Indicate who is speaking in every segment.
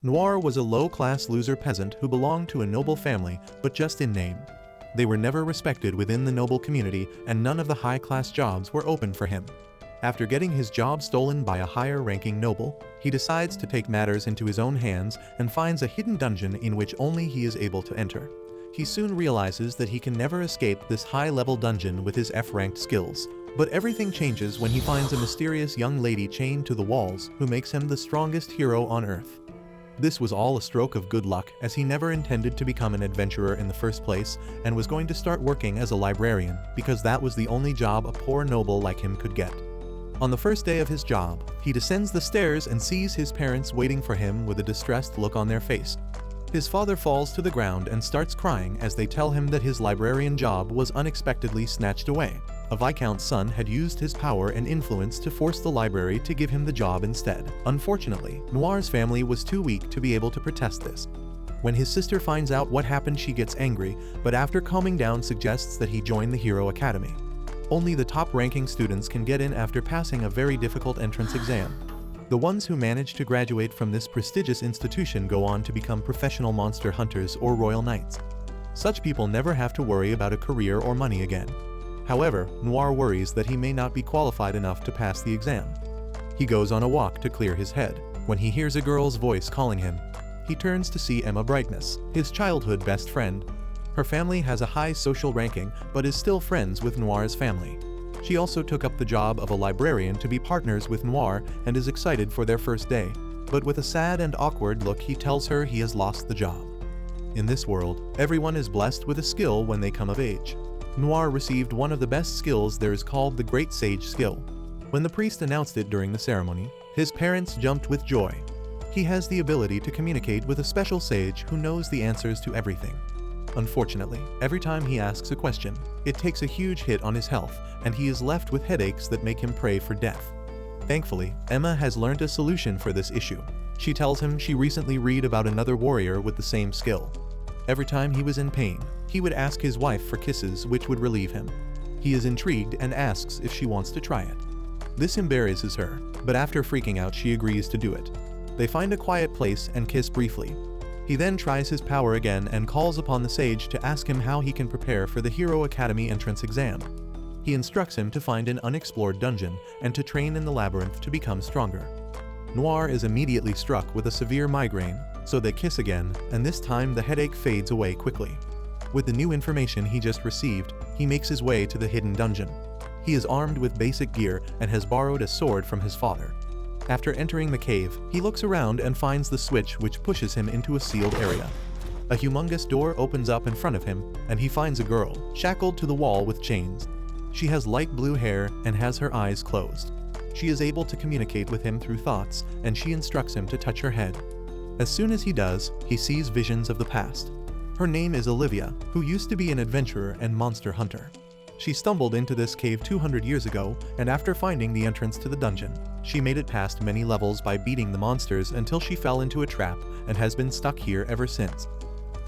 Speaker 1: Noir was a low-class loser peasant who belonged to a noble family, but just in name. They were never respected within the noble community, and none of the high-class jobs were open for him. After getting his job stolen by a higher-ranking noble, he decides to take matters into his own hands and finds a hidden dungeon in which only he is able to enter. He soon realizes that he can never escape this high-level dungeon with his F-ranked skills. But everything changes when he finds a mysterious young lady chained to the walls who makes him the strongest hero on Earth. This was all a stroke of good luck, as he never intended to become an adventurer in the first place and was going to start working as a librarian because that was the only job a poor noble like him could get. On the first day of his job, he descends the stairs and sees his parents waiting for him with a distressed look on their face. His father falls to the ground and starts crying as they tell him that his librarian job was unexpectedly snatched away. A viscount's son had used his power and influence to force the library to give him the job instead. Unfortunately, Noir's family was too weak to be able to protest this. When his sister finds out what happened, she gets angry, but after calming down suggests that he join the Hero Academy. Only the top-ranking students can get in after passing a very difficult entrance exam. The ones who manage to graduate from this prestigious institution go on to become professional monster hunters or royal knights. Such people never have to worry about a career or money again. However, Noir worries that he may not be qualified enough to pass the exam. He goes on a walk to clear his head, when he hears a girl's voice calling him. He turns to see Emma Brightness, his childhood best friend. Her family has a high social ranking, but is still friends with Noir's family. She also took up the job of a librarian to be partners with Noir and is excited for their first day. But with a sad and awkward look, he tells her he has lost the job. In this world, everyone is blessed with a skill when they come of age. Noir received one of the best skills there is, called the Great Sage skill. When the priest announced it during the ceremony, his parents jumped with joy. He has the ability to communicate with a special sage who knows the answers to everything. Unfortunately, every time he asks a question, it takes a huge hit on his health, and he is left with headaches that make him pray for death. Thankfully, Emma has learned a solution for this issue. She tells him she recently read about another warrior with the same skill. Every time he was in pain, he would ask his wife for kisses, which would relieve him. He is intrigued and asks if she wants to try it. This embarrasses her, but after freaking out, she agrees to do it. They find a quiet place and kiss briefly. He then tries his power again and calls upon the sage to ask him how he can prepare for the Hero Academy entrance exam. He instructs him to find an unexplored dungeon and to train in the labyrinth to become stronger. Noir is immediately struck with a severe migraine, so they kiss again, and this time the headache fades away quickly. With the new information he just received, he makes his way to the hidden dungeon. He is armed with basic gear and has borrowed a sword from his father. After entering the cave, he looks around and finds the switch, which pushes him into a sealed area. A humongous door opens up in front of him, and he finds a girl, shackled to the wall with chains. She has light blue hair and has her eyes closed. She is able to communicate with him through thoughts, and she instructs him to touch her head. As soon as he does, he sees visions of the past. Her name is Olivia, who used to be an adventurer and monster hunter. She stumbled into this cave 200 years ago, and after finding the entrance to the dungeon, she made it past many levels by beating the monsters until she fell into a trap and has been stuck here ever since.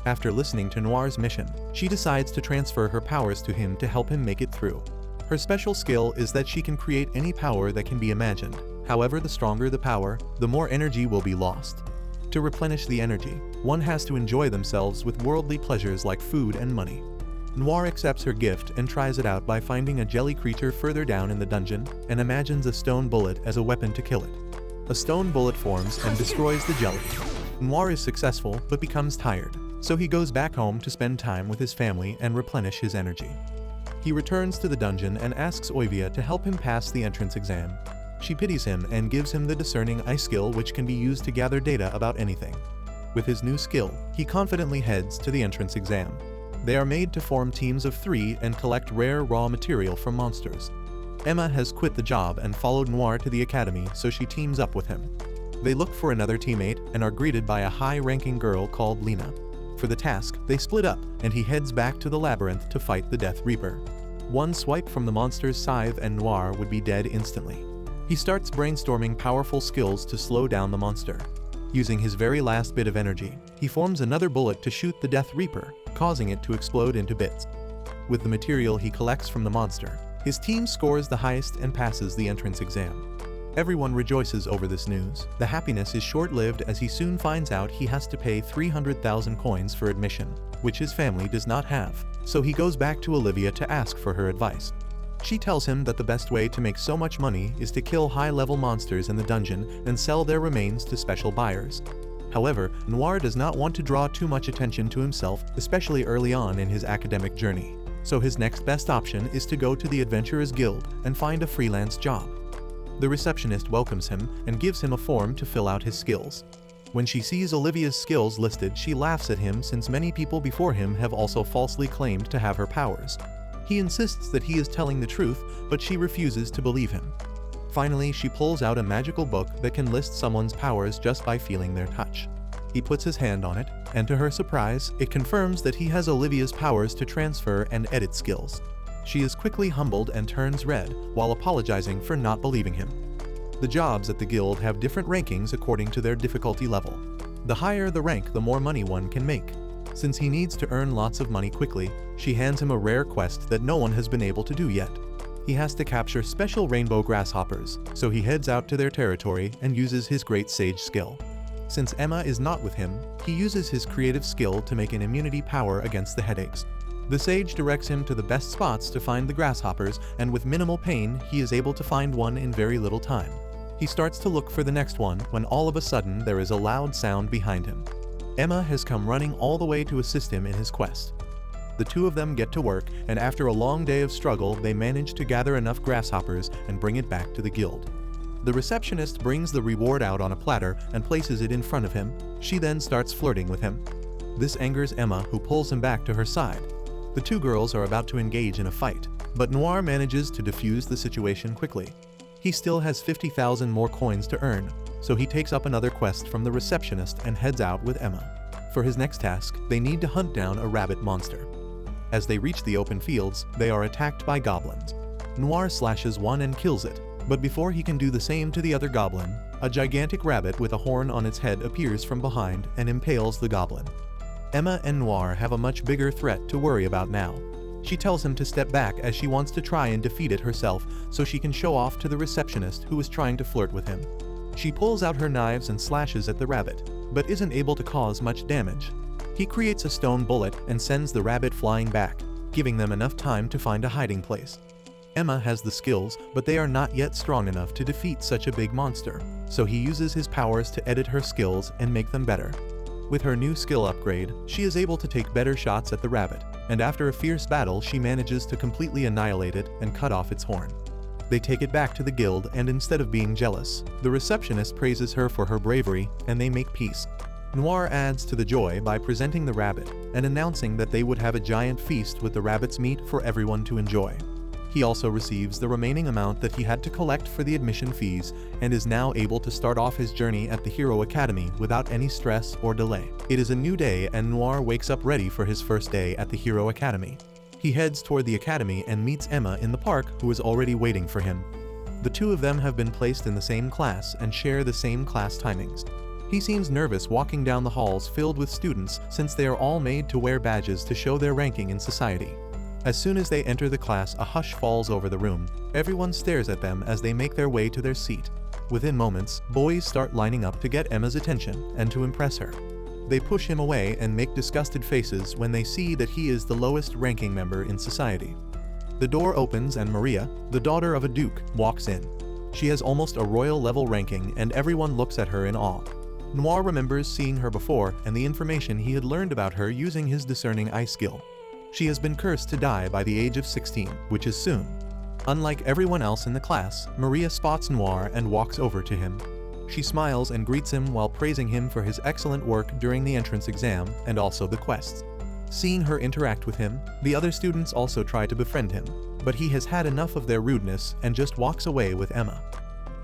Speaker 1: After listening to Noir's mission, she decides to transfer her powers to him to help him make it through. Her special skill is that she can create any power that can be imagined. However, the stronger the power, the more energy will be lost. To replenish the energy, one has to enjoy themselves with worldly pleasures like food and money. Noir accepts her gift and tries it out by finding a jelly creature further down in the dungeon and imagines a stone bullet as a weapon to kill it. A stone bullet forms and destroys the jelly. Noir is successful but becomes tired, so he goes back home to spend time with his family and replenish his energy. He returns to the dungeon and asks Olivia to help him pass the entrance exam. She pities him and gives him the discerning eye skill, which can be used to gather data about anything. With his new skill, he confidently heads to the entrance exam. They are made to form teams of 3 and collect rare raw material from monsters. Emma has quit the job and followed Noir to the academy, so she teams up with him. They look for another teammate and are greeted by a high-ranking girl called Lena. For the task, they split up, and he heads back to the labyrinth to fight the Death Reaper. One swipe from the monster's scythe and Noir would be dead instantly. He starts brainstorming powerful skills to slow down the monster. Using his very last bit of energy, he forms another bullet to shoot the Death Reaper, causing it to explode into bits. With the material he collects from the monster, his team scores the highest and passes the entrance exam. Everyone rejoices over this news. The happiness is short-lived as he soon finds out he has to pay 300,000 coins for admission, which his family does not have. So he goes back to Olivia to ask for her advice. She tells him that the best way to make so much money is to kill high-level monsters in the dungeon and sell their remains to special buyers. However, Noir does not want to draw too much attention to himself, especially early on in his academic journey. So his next best option is to go to the Adventurers Guild and find a freelance job. The receptionist welcomes him and gives him a form to fill out his skills. When she sees Olivia's skills listed, she laughs at him since many people before him have also falsely claimed to have her powers. He insists that he is telling the truth, but she refuses to believe him. Finally, she pulls out a magical book that can list someone's powers just by feeling their touch. He puts his hand on it, and to her surprise, it confirms that he has Olivia's powers to transfer and edit skills. She is quickly humbled and turns red, while apologizing for not believing him. The jobs at the guild have different rankings according to their difficulty level. The higher the rank, the more money one can make. Since he needs to earn lots of money quickly, she hands him a rare quest that no one has been able to do yet. He has to capture special rainbow grasshoppers, so he heads out to their territory and uses his great sage skill. Since Emma is not with him, he uses his creative skill to make an immunity power against the headaches. The sage directs him to the best spots to find the grasshoppers, and with minimal pain, he is able to find one in very little time. He starts to look for the next one when all of a sudden there is a loud sound behind him. Emma has come running all the way to assist him in his quest. The two of them get to work, and after a long day of struggle, they manage to gather enough grasshoppers and bring it back to the guild. The receptionist brings the reward out on a platter and places it in front of him. She then starts flirting with him. This angers Emma, who pulls him back to her side. The two girls are about to engage in a fight, but Noir manages to defuse the situation quickly. He still has 50,000 more coins to earn, so he takes up another quest from the receptionist and heads out with Emma. For his next task, they need to hunt down a rabbit monster. As they reach the open fields, they are attacked by goblins. Noir slashes one and kills it, but before he can do the same to the other goblin, a gigantic rabbit with a horn on its head appears from behind and impales the goblin. Emma and Noir have a much bigger threat to worry about now. She tells him to step back as she wants to try and defeat it herself so she can show off to the receptionist who is trying to flirt with him. She pulls out her knives and slashes at the rabbit, but isn't able to cause much damage. He creates a stone bullet and sends the rabbit flying back, giving them enough time to find a hiding place. Emma has the skills, but they are not yet strong enough to defeat such a big monster, so he uses his powers to edit her skills and make them better. With her new skill upgrade, she is able to take better shots at the rabbit, and after a fierce battle she manages to completely annihilate it and cut off its horn. They take it back to the guild, and instead of being jealous, the receptionist praises her for her bravery, and they make peace. Noir adds to the joy by presenting the rabbit and announcing that they would have a giant feast with the rabbit's meat for everyone to enjoy. He also receives the remaining amount that he had to collect for the admission fees and is now able to start off his journey at the Hero Academy without any stress or delay. It is a new day and Noir wakes up ready for his first day at the Hero Academy. He heads toward the academy and meets Emma in the park, who is already waiting for him. The two of them have been placed in the same class and share the same class timings. He seems nervous walking down the halls filled with students since they are all made to wear badges to show their ranking in society. As soon as they enter the class, a hush falls over the room. Everyone stares at them as they make their way to their seat. Within moments, boys start lining up to get Emma's attention and to impress her. They push him away and make disgusted faces when they see that he is the lowest ranking member in society. The door opens and Maria, the daughter of a duke, walks in. She has almost a royal level ranking and everyone looks at her in awe. Noir remembers seeing her before and the information he had learned about her using his discerning eye skill. She has been cursed to die by the age of 16, which is soon. Unlike everyone else in the class, Maria spots Noir and walks over to him. She smiles and greets him while praising him for his excellent work during the entrance exam and also the quests. Seeing her interact with him, the other students also try to befriend him, but he has had enough of their rudeness and just walks away with Emma.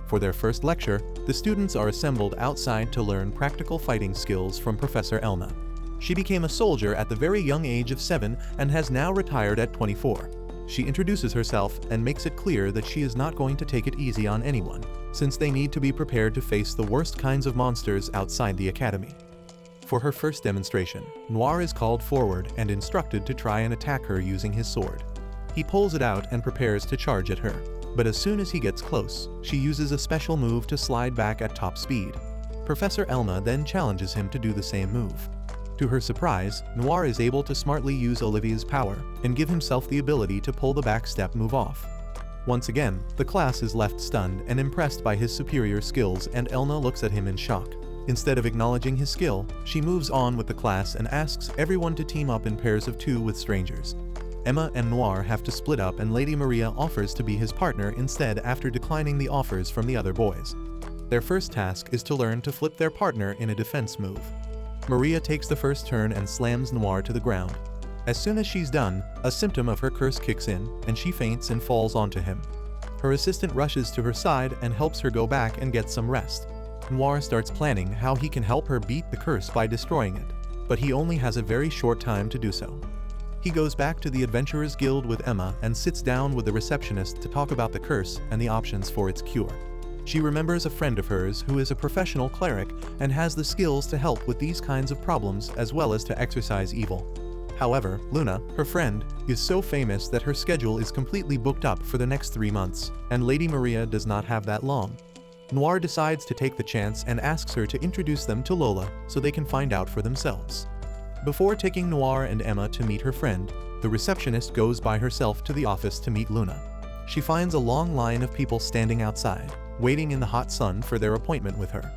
Speaker 1: For their first lecture, the students are assembled outside to learn practical fighting skills from Professor Elna. She became a soldier at the very young age of 7 and has now retired at 24. She introduces herself and makes it clear that she is not going to take it easy on anyone, since they need to be prepared to face the worst kinds of monsters outside the academy. For her first demonstration, Noir is called forward and instructed to try and attack her using his sword. He pulls it out and prepares to charge at her. But as soon as he gets close, she uses a special move to slide back at top speed. Professor Elma then challenges him to do the same move. To her surprise, Noir is able to smartly use Olivia's power and give himself the ability to pull the back step move off. Once again, the class is left stunned and impressed by his superior skills, and Elma looks at him in shock. Instead of acknowledging his skill, she moves on with the class and asks everyone to team up in pairs of 2 with strangers. Emma and Noir have to split up, and Lady Maria offers to be his partner instead after declining the offers from the other boys. Their first task is to learn to flip their partner in a defense move. Maria takes the first turn and slams Noir to the ground. As soon as she's done, a symptom of her curse kicks in, and she faints and falls onto him. Her assistant rushes to her side and helps her go back and get some rest. Noir starts planning how he can help her beat the curse by destroying it, but he only has a very short time to do so. He goes back to the Adventurers Guild with Emma and sits down with the receptionist to talk about the curse and the options for its cure. She remembers a friend of hers who is a professional cleric and has the skills to help with these kinds of problems as well as to exorcise evil. However, Luna, her friend, is so famous that her schedule is completely booked up for the next 3 months, and Lady Maria does not have that long. Noir decides to take the chance and asks her to introduce them to Lola so they can find out for themselves. Before taking Noir and Emma to meet her friend, the receptionist goes by herself to the office to meet Luna. She finds a long line of people standing outside, waiting in the hot sun for their appointment with her.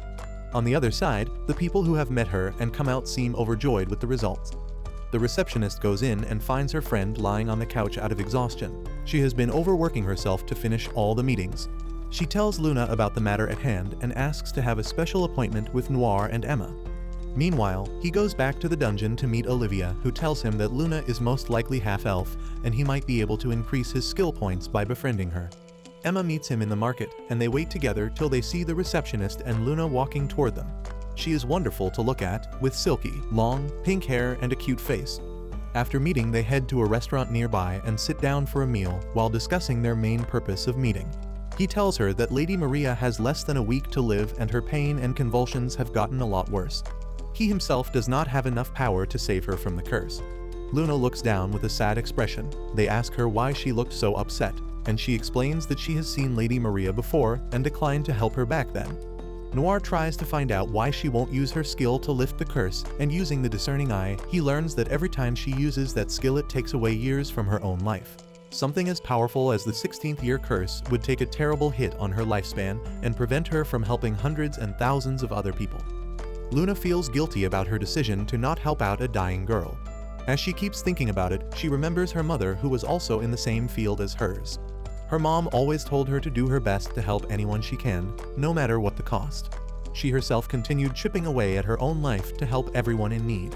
Speaker 1: On the other side, the people who have met her and come out seem overjoyed with the results. The receptionist goes in and finds her friend lying on the couch out of exhaustion. She has been overworking herself to finish all the meetings. She tells Luna about the matter at hand and asks to have a special appointment with Noir and Emma. Meanwhile, he goes back to the dungeon to meet Olivia, who tells him that Luna is most likely half-elf and he might be able to increase his skill points by befriending her. Emma meets him in the market, and they wait together till they see the receptionist and Luna walking toward them. She is wonderful to look at, with silky, long, pink hair and a cute face. After meeting, they head to a restaurant nearby and sit down for a meal while discussing their main purpose of meeting. He tells her that Lady Maria has less than a week to live and her pain and convulsions have gotten a lot worse. He himself does not have enough power to save her from the curse. Luna looks down with a sad expression. They ask her why she looked so upset, and she explains that she has seen Lady Maria before and declined to help her back then. Noir tries to find out why she won't use her skill to lift the curse, and using the discerning eye, he learns that every time she uses that skill it takes away years from her own life. Something as powerful as the 16th year curse would take a terrible hit on her lifespan and prevent her from helping hundreds and thousands of other people. Luna feels guilty about her decision to not help out a dying girl. As she keeps thinking about it, she remembers her mother, who was also in the same field as hers. Her mom always told her to do her best to help anyone she can, no matter what the cost. She herself continued chipping away at her own life to help everyone in need.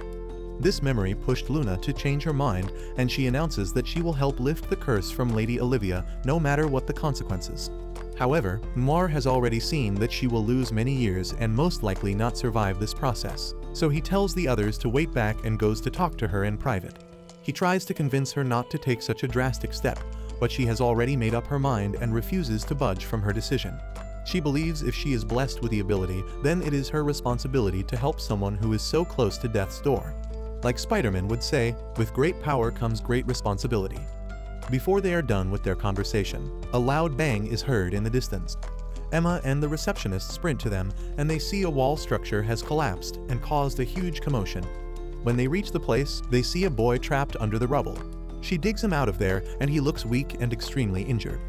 Speaker 1: This memory pushed Luna to change her mind, and she announces that she will help lift the curse from Lady Olivia, no matter what the consequences. However, Noir has already seen that she will lose many years and most likely not survive this process, so he tells the others to wait back and goes to talk to her in private. He tries to convince her not to take such a drastic step, but she has already made up her mind and refuses to budge from her decision. She believes if she is blessed with the ability, then it is her responsibility to help someone who is so close to death's door. Like Spider-Man would say, with great power comes great responsibility. Before they are done with their conversation, a loud bang is heard in the distance. Emma and the receptionist sprint to them, and they see a wall structure has collapsed and caused a huge commotion. When they reach the place, they see a boy trapped under the rubble. She digs him out of there, and he looks weak and extremely injured.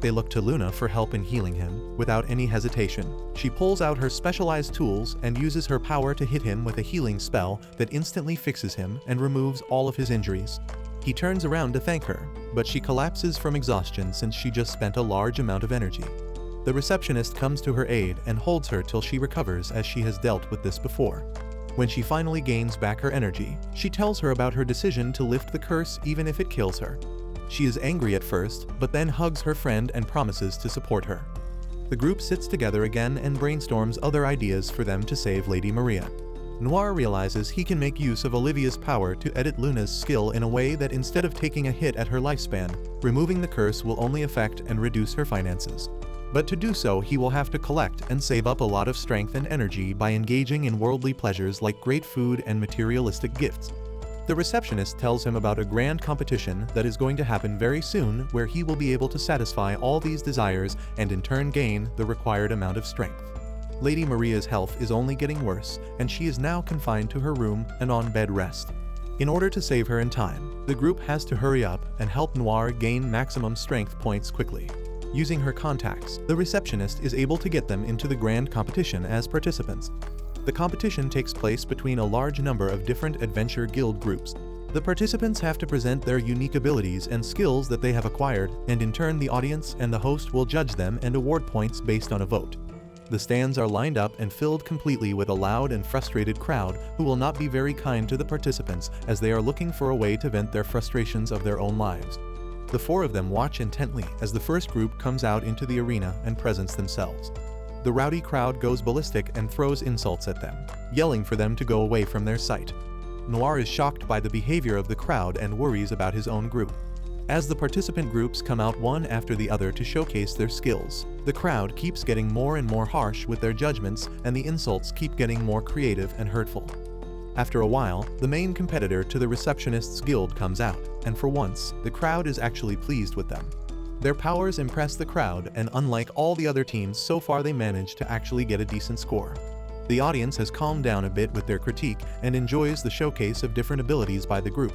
Speaker 1: They look to Luna for help in healing him. Without any hesitation, she pulls out her specialized tools and uses her power to hit him with a healing spell that instantly fixes him and removes all of his injuries. He turns around to thank her, but she collapses from exhaustion since she just spent a large amount of energy. The receptionist comes to her aid and holds her till she recovers, as she has dealt with this before. When she finally gains back her energy, she tells her about her decision to lift the curse even if it kills her. She is angry at first, but then hugs her friend and promises to support her. The group sits together again and brainstorms other ideas for them to save Lady Maria. Noir realizes he can make use of Olivia's power to edit Luna's skill in a way that instead of taking a hit at her lifespan, removing the curse will only affect and reduce her finances. But to do so, he will have to collect and save up a lot of strength and energy by engaging in worldly pleasures like great food and materialistic gifts. The receptionist tells him about a grand competition that is going to happen very soon where he will be able to satisfy all these desires and in turn gain the required amount of strength. Lady Maria's health is only getting worse, and she is now confined to her room and on bed rest. In order to save her in time, the group has to hurry up and help Noir gain maximum strength points quickly. Using her contacts, the receptionist is able to get them into the grand competition as participants. The competition takes place between a large number of different adventure guild groups. The participants have to present their unique abilities and skills that they have acquired, and in turn the audience and the host will judge them and award points based on a vote. The stands are lined up and filled completely with a loud and frustrated crowd who will not be very kind to the participants as they are looking for a way to vent their frustrations of their own lives. The four of them watch intently as the first group comes out into the arena and presents themselves. The rowdy crowd goes ballistic and throws insults at them, yelling for them to go away from their sight. Noir is shocked by the behavior of the crowd and worries about his own group. As the participant groups come out one after the other to showcase their skills, the crowd keeps getting more and more harsh with their judgments and the insults keep getting more creative and hurtful. After a while, the main competitor to the receptionist's guild comes out, and for once, the crowd is actually pleased with them. Their powers impress the crowd, and unlike all the other teams so far, they managed to actually get a decent score. The audience has calmed down a bit with their critique and enjoys the showcase of different abilities by the group.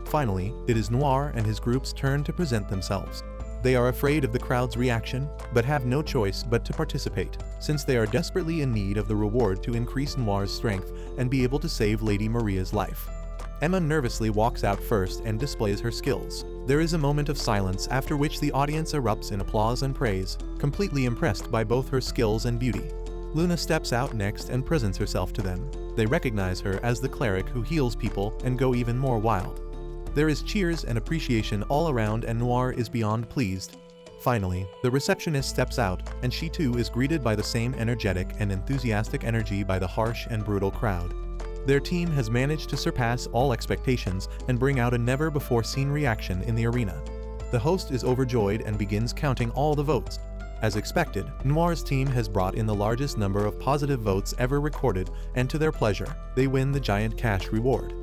Speaker 1: Finally, it is Noir and his group's turn to present themselves. They are afraid of the crowd's reaction, but have no choice but to participate, since they are desperately in need of the reward to increase Noir's strength and be able to save Lady Maria's life. Emma nervously walks out first and displays her skills. There is a moment of silence after which the audience erupts in applause and praise, completely impressed by both her skills and beauty. Luna steps out next and presents herself to them. They recognize her as the cleric who heals people and go even more wild. There is cheers and appreciation all around and Noir is beyond pleased. Finally, the receptionist steps out and she too is greeted by the same energetic and enthusiastic energy by the harsh and brutal crowd. Their team has managed to surpass all expectations and bring out a never-before-seen reaction in the arena. The host is overjoyed and begins counting all the votes. As expected, Noir's team has brought in the largest number of positive votes ever recorded, and to their pleasure, they win the giant cash reward.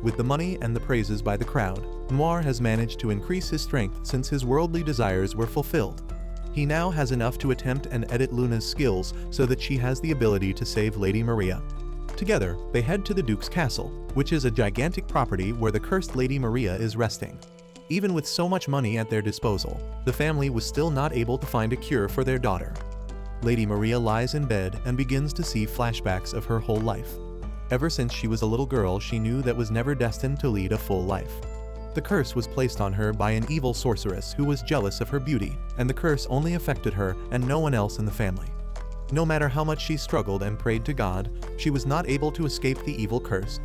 Speaker 1: With the money and the praises by the crowd, Noir has managed to increase his strength since his worldly desires were fulfilled. He now has enough to attempt and edit Luna's skills so that she has the ability to save Lady Maria. Together, they head to the Duke's castle, which is a gigantic property where the cursed Lady Maria is resting. Even with so much money at their disposal, the family was still not able to find a cure for their daughter. Lady Maria lies in bed and begins to see flashbacks of her whole life. Ever since she was a little girl, she knew that was never destined to lead a full life. The curse was placed on her by an evil sorceress who was jealous of her beauty, and the curse only affected her and no one else in the family. No matter how much she struggled and prayed to God, she was not able to escape the evil curse.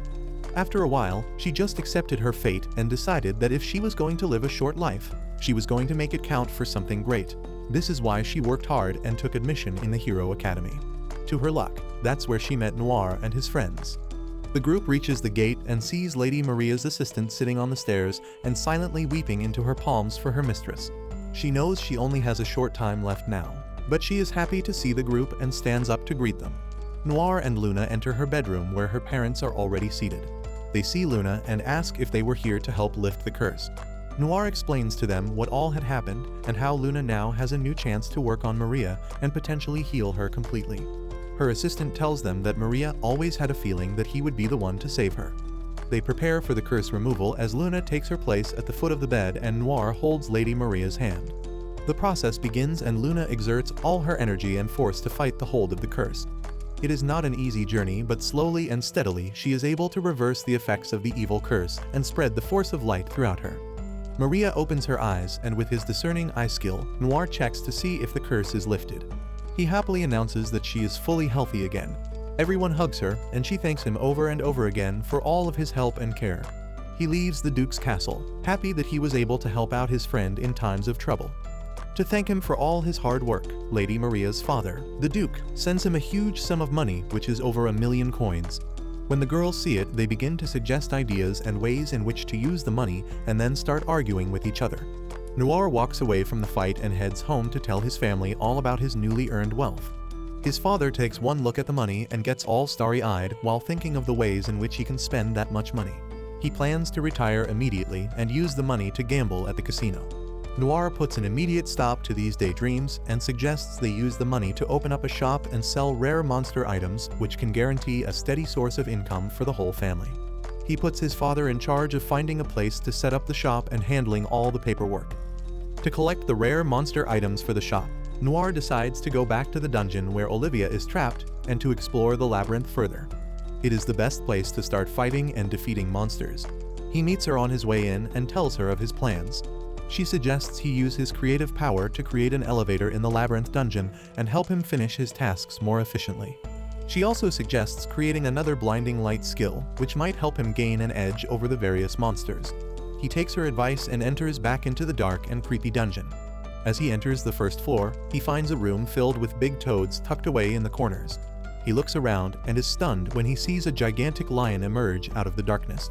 Speaker 1: After a while, she just accepted her fate and decided that if she was going to live a short life, she was going to make it count for something great. This is why she worked hard and took admission in the Hero Academy. To her luck, that's where she met Noir and his friends. The group reaches the gate and sees Lady Maria's assistant sitting on the stairs and silently weeping into her palms for her mistress. She knows she only has a short time left now, but she is happy to see the group and stands up to greet them. Noir and Luna enter her bedroom where her parents are already seated. They see Luna and ask if they were here to help lift the curse. Noir explains to them what all had happened and how Luna now has a new chance to work on Maria and potentially heal her completely. Her assistant tells them that Maria always had a feeling that he would be the one to save her. They prepare for the curse removal as Luna takes her place at the foot of the bed and Noir holds Lady Maria's hand. The process begins and Luna exerts all her energy and force to fight the hold of the curse. It is not an easy journey, but slowly and steadily she is able to reverse the effects of the evil curse and spread the force of light throughout her. Maria opens her eyes and with his discerning eye skill, Noir checks to see if the curse is lifted. He happily announces that she is fully healthy again. Everyone hugs her and she thanks him over and over again for all of his help and care. He leaves the Duke's castle, happy that he was able to help out his friend in times of trouble. To thank him for all his hard work, Lady Maria's father, the Duke, sends him a huge sum of money, which is over 1,000,000 coins. When the girls see it, they begin to suggest ideas and ways in which to use the money and then start arguing with each other. Noir walks away from the fight and heads home to tell his family all about his newly earned wealth. His father takes one look at the money and gets all starry-eyed while thinking of the ways in which he can spend that much money. He plans to retire immediately and use the money to gamble at the casino. Noir puts an immediate stop to these daydreams and suggests they use the money to open up a shop and sell rare monster items which can guarantee a steady source of income for the whole family. He puts his father in charge of finding a place to set up the shop and handling all the paperwork. To collect the rare monster items for the shop, Noir decides to go back to the dungeon where Olivia is trapped and to explore the labyrinth further. It is the best place to start fighting and defeating monsters. He meets her on his way in and tells her of his plans. She suggests he use his creative power to create an elevator in the labyrinth dungeon and help him finish his tasks more efficiently. She also suggests creating another blinding light skill, which might help him gain an edge over the various monsters. He takes her advice and enters back into the dark and creepy dungeon. As he enters the first floor, he finds a room filled with big toads tucked away in the corners. He looks around and is stunned when he sees a gigantic lion emerge out of the darkness.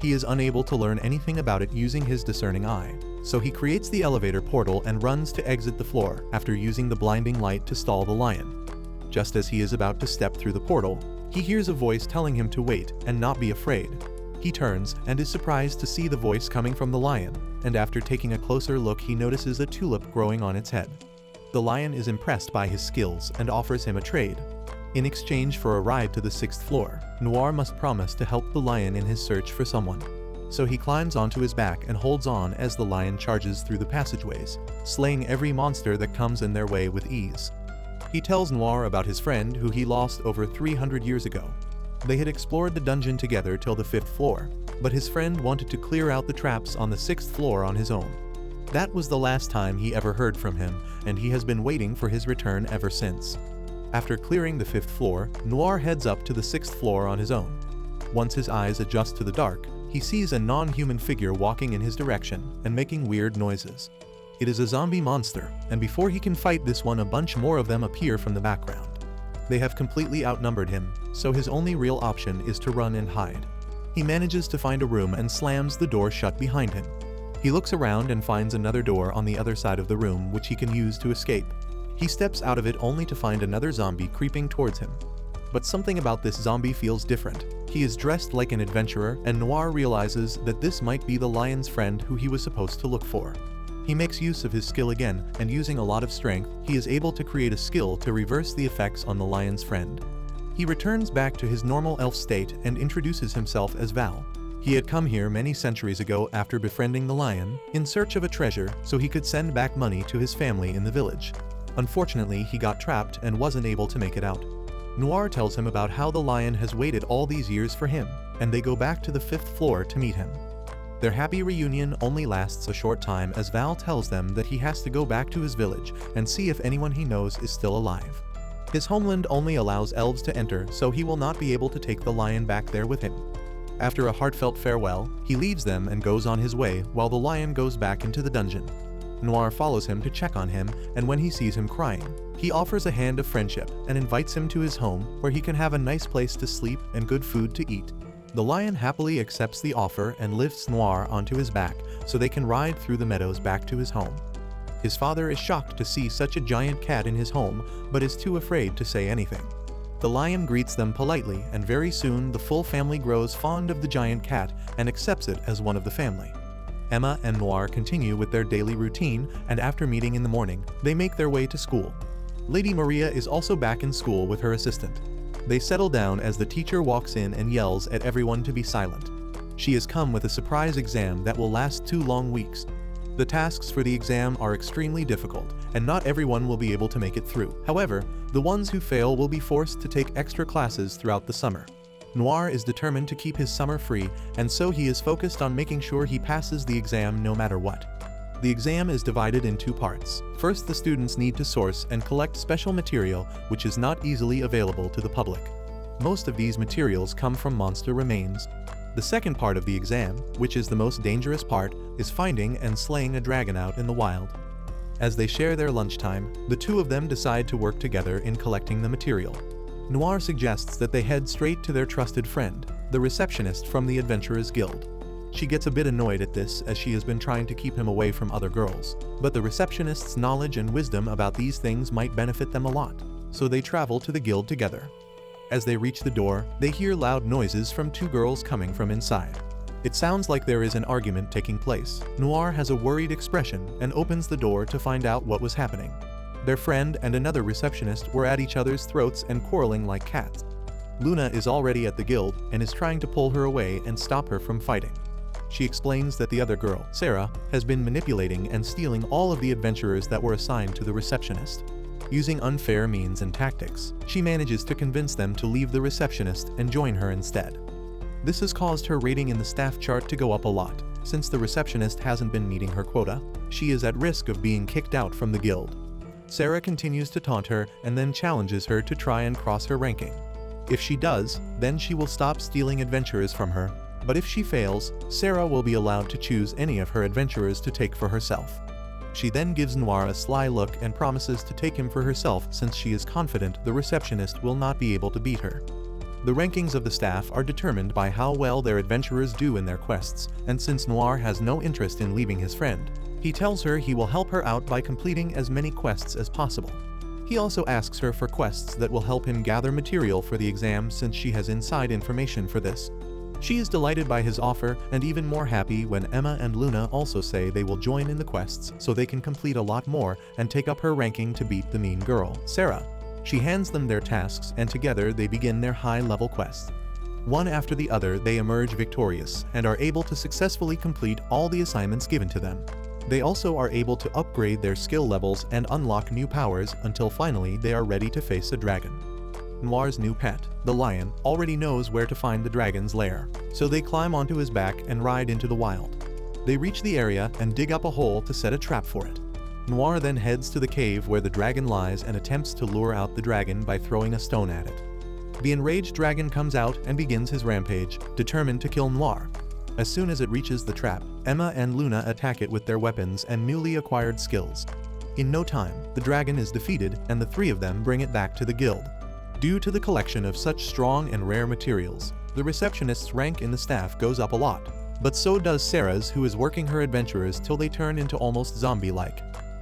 Speaker 1: He is unable to learn anything about it using his discerning eye, so he creates the elevator portal and runs to exit the floor after using the blinding light to stall the lion. Just as he is about to step through the portal, he hears a voice telling him to wait and not be afraid. He turns and is surprised to see the voice coming from the lion, and after taking a closer look he notices a tulip growing on its head. The lion is impressed by his skills and offers him a trade. In exchange for a ride to the 6th floor, Noir must promise to help the lion in his search for someone. So he climbs onto his back and holds on as the lion charges through the passageways, slaying every monster that comes in their way with ease. He tells Noir about his friend who he lost over 300 years ago. They had explored the dungeon together till the 5th floor, but his friend wanted to clear out the traps on the 6th floor on his own. That was the last time he ever heard from him, and he has been waiting for his return ever since. After clearing the 5th floor, Noir heads up to the 6th floor on his own. Once his eyes adjust to the dark, he sees a non-human figure walking in his direction and making weird noises. It is a zombie monster, and before he can fight this one, a bunch more of them appear from the background. They have completely outnumbered him, so his only real option is to run and hide. He manages to find a room and slams the door shut behind him. He looks around and finds another door on the other side of the room which he can use to escape. He steps out of it only to find another zombie creeping towards him. But something about this zombie feels different. He is dressed like an adventurer, and Noir realizes that this might be the lion's friend who he was supposed to look for. He makes use of his skill again, and using a lot of strength, he is able to create a skill to reverse the effects on the lion's friend. He returns back to his normal elf state and introduces himself as Val. He had come here many centuries ago after befriending the lion, in search of a treasure so he could send back money to his family in the village. Unfortunately, he got trapped and wasn't able to make it out. Noir tells him about how the lion has waited all these years for him, and they go back to the 5th floor to meet him. Their happy reunion only lasts a short time as Val tells them that he has to go back to his village and see if anyone he knows is still alive. His homeland only allows elves to enter, so he will not be able to take the lion back there with him. After a heartfelt farewell, he leaves them and goes on his way while the lion goes back into the dungeon. Noir follows him to check on him, and when he sees him crying, he offers a hand of friendship and invites him to his home where he can have a nice place to sleep and good food to eat. The lion happily accepts the offer and lifts Noir onto his back so they can ride through the meadows back to his home. His father is shocked to see such a giant cat in his home, but is too afraid to say anything. The lion greets them politely, and very soon the full family grows fond of the giant cat and accepts it as one of the family. Emma and Noir continue with their daily routine, and after meeting in the morning, they make their way to school. Lady Maria is also back in school with her assistant. They settle down as the teacher walks in and yells at everyone to be silent. She has come with a surprise exam that will last 2 long weeks. The tasks for the exam are extremely difficult, and not everyone will be able to make it through. However, the ones who fail will be forced to take extra classes throughout the summer. Noir is determined to keep his summer free, and so he is focused on making sure he passes the exam no matter what. The exam is divided in 2 parts. First, the students need to source and collect special material which is not easily available to the public. Most of these materials come from monster remains. The second part of the exam, which is the most dangerous part, is finding and slaying a dragon out in the wild. As they share their lunchtime, the 2 of them decide to work together in collecting the material. Noir suggests that they head straight to their trusted friend, the receptionist from the Adventurers Guild. She gets a bit annoyed at this as she has been trying to keep him away from other girls, but the receptionist's knowledge and wisdom about these things might benefit them a lot, so they travel to the guild together. As they reach the door, they hear loud noises from 2 girls coming from inside. It sounds like there is an argument taking place. Noir has a worried expression and opens the door to find out what was happening. Their friend and another receptionist were at each other's throats and quarreling like cats. Luna is already at the guild and is trying to pull her away and stop her from fighting. She explains that the other girl, Sarah, has been manipulating and stealing all of the adventurers that were assigned to the receptionist. Using unfair means and tactics, she manages to convince them to leave the receptionist and join her instead. This has caused her rating in the staff chart to go up a lot. Since the receptionist hasn't been meeting her quota, she is at risk of being kicked out from the guild. Sarah continues to taunt her and then challenges her to try and cross her ranking. If she does, then she will stop stealing adventurers from her, but if she fails, Sarah will be allowed to choose any of her adventurers to take for herself. She then gives Noir a sly look and promises to take him for herself since she is confident the receptionist will not be able to beat her. The rankings of the staff are determined by how well their adventurers do in their quests, and since Noir has no interest in leaving his friend, he tells her he will help her out by completing as many quests as possible. He also asks her for quests that will help him gather material for the exam since she has inside information for this. She is delighted by his offer and even more happy when Emma and Luna also say they will join in the quests so they can complete a lot more and take up her ranking to beat the mean girl, Sarah. She hands them their tasks and together they begin their high-level quests. One after the other they emerge victorious and are able to successfully complete all the assignments given to them. They also are able to upgrade their skill levels and unlock new powers until finally they are ready to face a dragon. Noir's new pet, the lion, already knows where to find the dragon's lair, so they climb onto his back and ride into the wild. They reach the area and dig up a hole to set a trap for it. Noir then heads to the cave where the dragon lies and attempts to lure out the dragon by throwing a stone at it. The enraged dragon comes out and begins his rampage, determined to kill Noir. As soon as it reaches the trap, Emma and Luna attack it with their weapons and newly acquired skills. In no time, the dragon is defeated and the three of them bring it back to the guild. Due to the collection of such strong and rare materials, the receptionist's rank in the staff goes up a lot. But so does Sarah's, who is working her adventurers till they turn into almost zombie-like.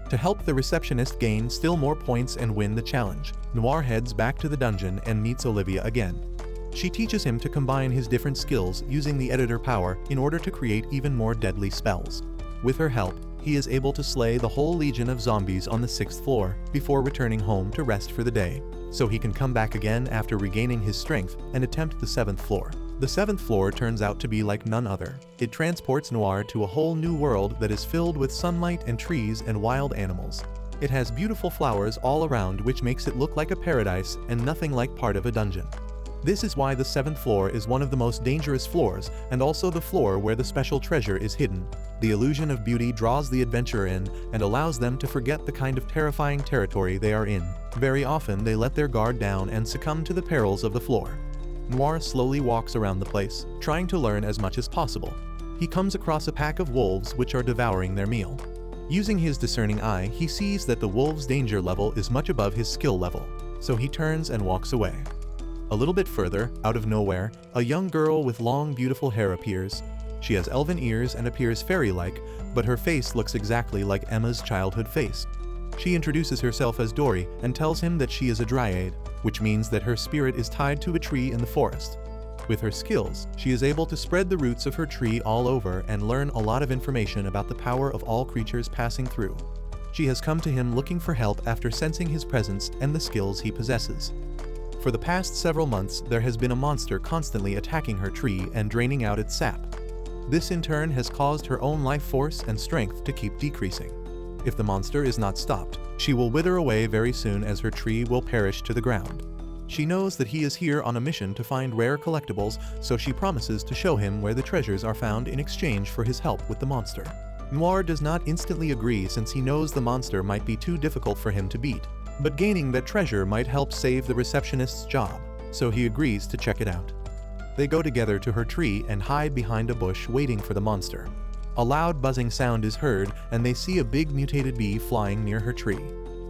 Speaker 1: To help the receptionist gain still more points and win the challenge, Noir heads back to the dungeon and meets Olivia again. She teaches him to combine his different skills using the editor power in order to create even more deadly spells. With her help, he is able to slay the whole legion of zombies on the 6th floor before returning home to rest for the day, so he can come back again after regaining his strength and attempt the 7th floor. The 7th floor turns out to be like none other. It transports Noir to a whole new world that is filled with sunlight and trees and wild animals. It has beautiful flowers all around which makes it look like a paradise and nothing like part of a dungeon. This is why the 7th floor is one of the most dangerous floors and also the floor where the special treasure is hidden. The illusion of beauty draws the adventurer in and allows them to forget the kind of terrifying territory they are in. Very often they let their guard down and succumb to the perils of the floor. Noir slowly walks around the place, trying to learn as much as possible. He comes across a pack of wolves which are devouring their meal. Using his discerning eye, he sees that the wolves' danger level is much above his skill level, so he turns and walks away. A little bit further, out of nowhere, a young girl with long beautiful hair appears. She has elven ears and appears fairy-like, but her face looks exactly like Emma's childhood face. She introduces herself as Dory and tells him that she is a dryad, which means that her spirit is tied to a tree in the forest. With her skills, she is able to spread the roots of her tree all over and learn a lot of information about the power of all creatures passing through. She has come to him looking for help after sensing his presence and the skills he possesses. For the past several months, there has been a monster constantly attacking her tree and draining out its sap. This in turn has caused her own life force and strength to keep decreasing. If the monster is not stopped, she will wither away very soon as her tree will perish to the ground. She knows that he is here on a mission to find rare collectibles, so she promises to show him where the treasures are found in exchange for his help with the monster. Noir does not instantly agree since he knows the monster might be too difficult for him to beat, but gaining that treasure might help save the receptionist's job, so he agrees to check it out. They go together to her tree and hide behind a bush waiting for the monster. A loud buzzing sound is heard and they see a big mutated bee flying near her tree.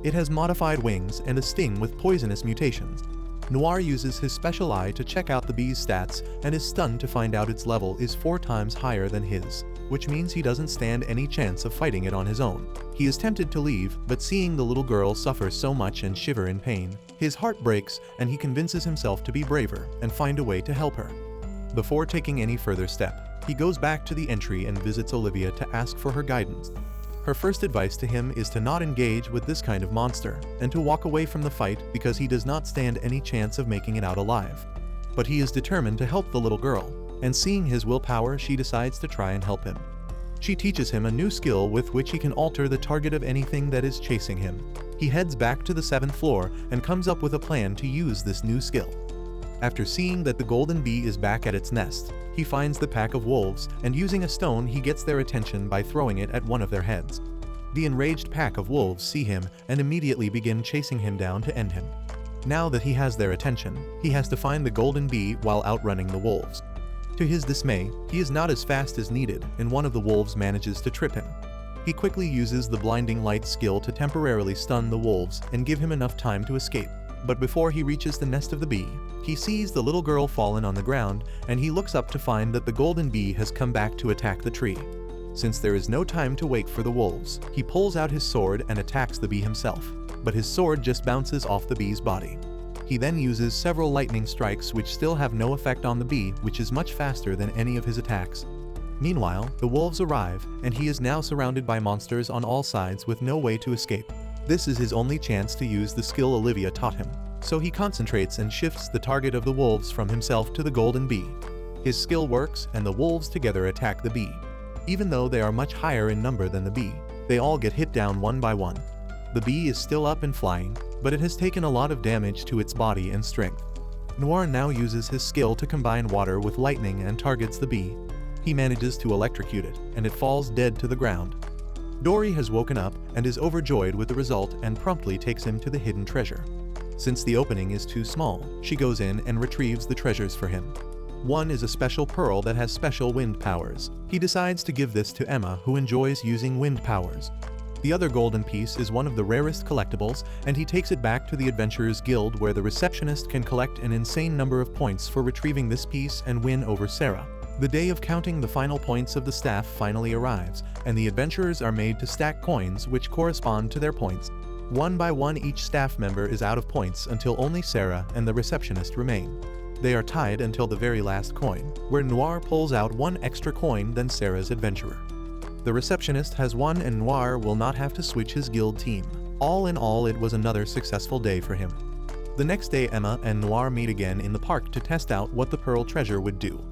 Speaker 1: It has modified wings and a sting with poisonous mutations. Noir uses his special eye to check out the bee's stats and is stunned to find out its level is 4 times higher than his, which means he doesn't stand any chance of fighting it on his own. He is tempted to leave, but seeing the little girl suffer so much and shiver in pain, his heart breaks and he convinces himself to be braver and find a way to help her. Before taking any further step, he goes back to the entry and visits Olivia to ask for her guidance. Her first advice to him is to not engage with this kind of monster, and to walk away from the fight because he does not stand any chance of making it out alive. But he is determined to help the little girl, and seeing his willpower, she decides to try and help him. She teaches him a new skill with which he can alter the target of anything that is chasing him. He heads back to the 7th floor and comes up with a plan to use this new skill. After seeing that the golden bee is back at its nest, he finds the pack of wolves, and using a stone he gets their attention by throwing it at one of their heads. The enraged pack of wolves see him and immediately begin chasing him down to end him. Now that he has their attention, he has to find the golden bee while outrunning the wolves. To his dismay, he is not as fast as needed, and one of the wolves manages to trip him. He quickly uses the blinding light skill to temporarily stun the wolves and give him enough time to escape. But before he reaches the nest of the bee, he sees the little girl fallen on the ground, and he looks up to find that the golden bee has come back to attack the tree. Since there is no time to wait for the wolves, he pulls out his sword and attacks the bee himself, but his sword just bounces off the bee's body. He then uses several lightning strikes which still have no effect on the bee, which is much faster than any of his attacks. Meanwhile, the wolves arrive, and he is now surrounded by monsters on all sides with no way to escape. This is his only chance to use the skill Olivia taught him, so he concentrates and shifts the target of the wolves from himself to the golden bee. His skill works, and the wolves together attack the bee. Even though they are much higher in number than the bee, they all get hit down one by one. The bee is still up and flying, but it has taken a lot of damage to its body and strength. Noir now uses his skill to combine water with lightning and targets the bee. He manages to electrocute it, and it falls dead to the ground. Dory has woken up and is overjoyed with the result and promptly takes him to the hidden treasure. Since the opening is too small, she goes in and retrieves the treasures for him. One is a special pearl that has special wind powers. He decides to give this to Emma, who enjoys using wind powers. The other golden piece is one of the rarest collectibles, and he takes it back to the Adventurers Guild, where the receptionist can collect an insane number of points for retrieving this piece and win over Sarah. The day of counting the final points of the staff finally arrives, and the adventurers are made to stack coins which correspond to their points. One by one, each staff member is out of points until only Sarah and the receptionist remain. They are tied until the very last coin, where Noir pulls out one extra coin than Sarah's adventurer. The receptionist has won, and Noir will not have to switch his guild team. All in all, it was another successful day for him. The next day, Emma and Noir meet again in the park to test out what the pearl treasure would do.